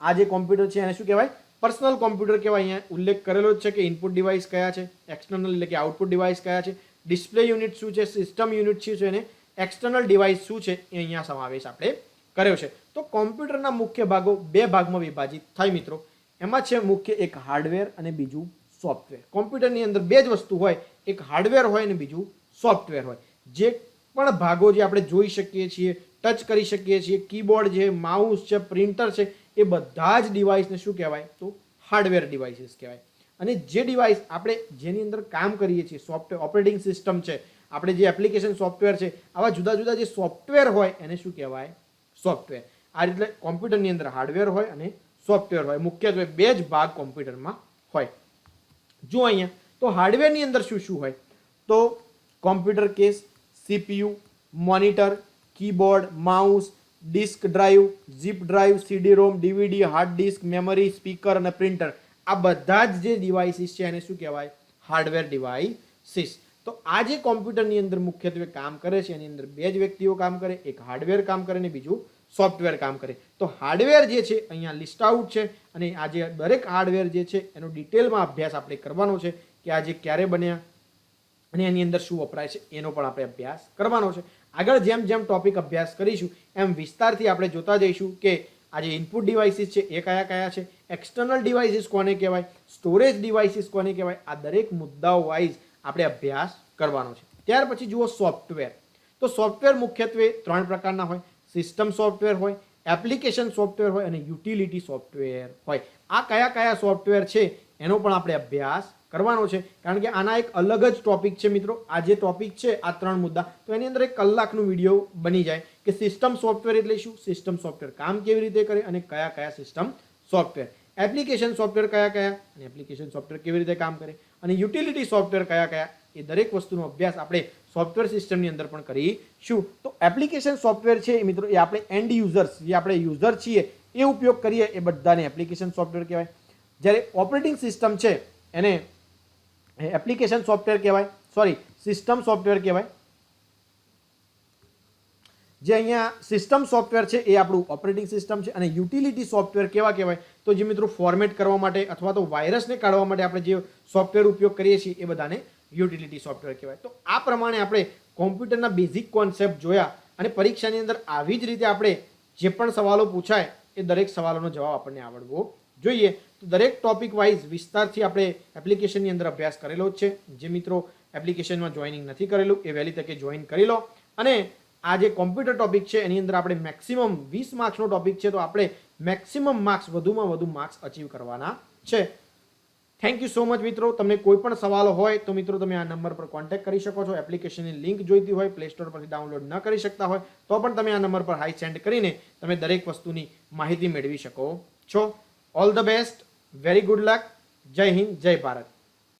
આ જે કોમ્પ્યુટર છે એને શું કહેવાય, પર્સનલ કોમ્પ્યુટર કહેવાય. અહીંયા ઉલ્લેખ કરેલો જ છે કે ઇનપુટ ડિવાઇસ કયા છે, એક્સટર્નલ એટલે કે આઉટપુટ ડિવાઇસ કયા છે, ડિસ્પ્લે યુનિટ શું છે, સિસ્ટમ યુનિટ શું છે અને એક્સટર્નલ ડિવાઇસ શું છે એ અહીંયા સમાવેશ આપણે કર્યો છે. તો કોમ્પ્યુટરના મુખ્ય ભાગો બે ભાગમાં વિભાજિત થાય મિત્રો. એમાં છે મુખ્ય એક હાર્ડવેર અને બીજું સોફ્ટવેર. કોમ્પ્યુટરની અંદર બે જ વસ્તુ હોય, એક હાર્ડવેર હોય અને બીજું સોફ્ટવેર હોય. જે પણ ભાગો જે આપણે જોઈ શકીએ છીએ, ટચ કરી શકીએ છીએ, કીબોર્ડ છે, માઉસ છે, પ્રિન્ટર છે, એ બધા જ ડિવાઇસને શું કહેવાય, તો હાર્ડવેર ડિવાઇસીસ કહેવાય. અને જે ડિવાઇસ આપણે જેની અંદર કામ કરીએ છીએ, સોફ્ટવેર ઓપરેટિંગ સિસ્ટમ છે, આપણે જે એપ્લિકેશન સોફ્ટવેર છે, આવા જુદા જુદા જે સોફ્ટવેર હોય એને શું કહેવાય, સોફ્ટવેર. આ રીતે કોમ્પ્યુટરની અંદર હાર્ડવેર હોય અને સોફ્ટવેર હોય. મુખ્યત્વે બે જ ભાગ કોમ્પ્યુટરમાં હોય. જો અહીંયા તો હાર્ડવેરની અંદર શું શું હોય, તો computer case, CPU, monitor, keyboard, mouse, disk drive, zip drive, CD ROM, DVD, hard disk, memory, speaker અને પ્રિન્ટર. આ બધા જ જે ડિવાઇસીસ છે એને શું કહેવાય, હાર્ડવેર ડિવાઇસીસ. તો આ જે કોમ્પ્યુટરની અંદર મુખ્યત્વે કામ કરે છે એની અંદર બે જ વ્યક્તિઓ કામ કરે, એક હાર્ડવેર કામ કરે ને બીજું સોફ્ટવેર કામ કરે. તો હાર્ડવેર જે છે અહીંયા લિસ્ટ આઉટ છે અને આ જે દરેક હાર્ડવેર જે છે એનો ડિટેલમાં અભ્યાસ આપણે કરવાનો છે કે આ જે ક્યારે બન્યા અને એની અંદર શું વપરાય છે એનો પણ આપણે અભ્યાસ કરવાનો છે. આગળ જેમ જેમ ટોપિક અભ્યાસ કરીશું એમ વિસ્તારથી આપણે જોતા જઈશું કે આ જે ઇનપુટ ડિવાઇસીસ છે એ કયા કયા છે, એક્સટર્નલ ડિવાઇસીસ કોને કહેવાય, સ્ટોરેજ ડિવાઇસીસ કોને કહેવાય. આ દરેક મુદ્દાઓ વાઇઝ આપણે અભ્યાસ કરવાનો છે. ત્યાર પછી જુઓ સોફ્ટવેર. તો સોફ્ટવેર મુખ્યત્વે ત્રણ પ્રકારના હોય. સિસ્ટમ સોફ્ટવેર હોય, એપ્લિકેશન સોફ્ટવેર હોય અને યુટિલિટી સોફ્ટવેર હોય. આ કયા કયા સોફ્ટવેર છે એનો પણ આપણે અભ્યાસ કરવાનો છે, કારણ કે આના એક અલગ જ ટોપિક છે મિત્રો. આ જે ટોપિક છે આ 3 મુદ્દા, તો એની અંદર 1 કલાકનો વિડીયો બની જાય કે સિસ્ટમ સોફ્ટવેર એટલે શું, સિસ્ટમ સોફ્ટવેર કામ કેવી રીતે કરે અને કયા કયા સિસ્ટમ સોફ્ટવેર, એપ્લિકેશન સોફ્ટવેર કયા કયા અને એપ્લિકેશન સોફ્ટવેર કેવી રીતે કામ કરે, અને યુટિલિટી સોફ્ટવેર કયા કયા, એ દરેક વસ્તુનો અભ્યાસ આપણે સોફ્ટવેર સિસ્ટમની અંદર પણ કરીશું. તો એપ્લિકેશન સોફ્ટવેર છે મિત્રો, એ આપણે એન્ડ યુઝર્સ, જે આપણે યુઝર છીએ એ ઉપયોગ કરીએ એ બધાને એપ્લિકેશન સોફ્ટવેર કહેવાય. જ્યારે ઓપરેટિંગ સિસ્ટમ છે એને એપ્લિકેશન સોફ્ટવેર કહેવાય, સોરી સિસ્ટમ સોફ્ટવેર કહેવાય. જે અહીંયા સિસ્ટમ સોફ્ટવેર છે એ આપણું ઓપરેટિંગ સિસ્ટમ છે, અને યુટિલિટી સોફ્ટવેર કેવા કહેવાય, તો જે મિત્રો ફોર્મેટ કરવા માટે અથવા તો વાયરસને કાઢવા માટે આપણે જે સોફ્ટવેર ઉપયોગ કરીએ છીએ એ બધાને યુટિલિટી સોફ્ટવેર કહેવાય. તો આ પ્રમાણે આપણે કોમ્પ્યુટરના બેઝિક કોન્સેપ્ટ જોયા, અને પરીક્ષાની અંદર આવી જ રીતે આપણે જે પણ સવાલો પૂછાય એ દરેક સવાલોનો જવાબ આપણને આવડવો જોઈએ. તો દરેક ટોપિક વાઇઝ વિસ્તારથી આપણે એપ્લિકેશનની અંદર અભ્યાસ કરેલો જ છે. જે મિત્રો એપ્લિકેશનમાં જોઈનિંગ નથી કરેલું એ વહેલી તકે જોઈન કરી લો. અને આ જે કોમ્પ્યુટર ટોપિક છે એની અંદર આપણે મેક્સિમમ 20 માર્ક્સનો ટોપિક છે, તો આપણે મેક્સિમમ માર્ક્સ, વધુમાં વધુ માર્ક્સ અચીવ કરવાના છે. થેન્ક યુ સો મચ મિત્રો. તમને કોઈ પણ સવાલો હોય તો મિત્રો તમે આ નંબર પર કોન્ટેક્ટ કરી શકો છો. એપ્લિકેશનની લિંક જોઈતી હોય, પ્લે સ્ટોર પરથી ડાઉનલોડ ન કરી શકતા હોય તો પણ તમે આ નંબર પર હાઈ સેન્ડ કરીને તમે દરેક વસ્તુની માહિતી મેળવી શકો છો. All the best, very good luck. જય હિન્દ, જય ભારત.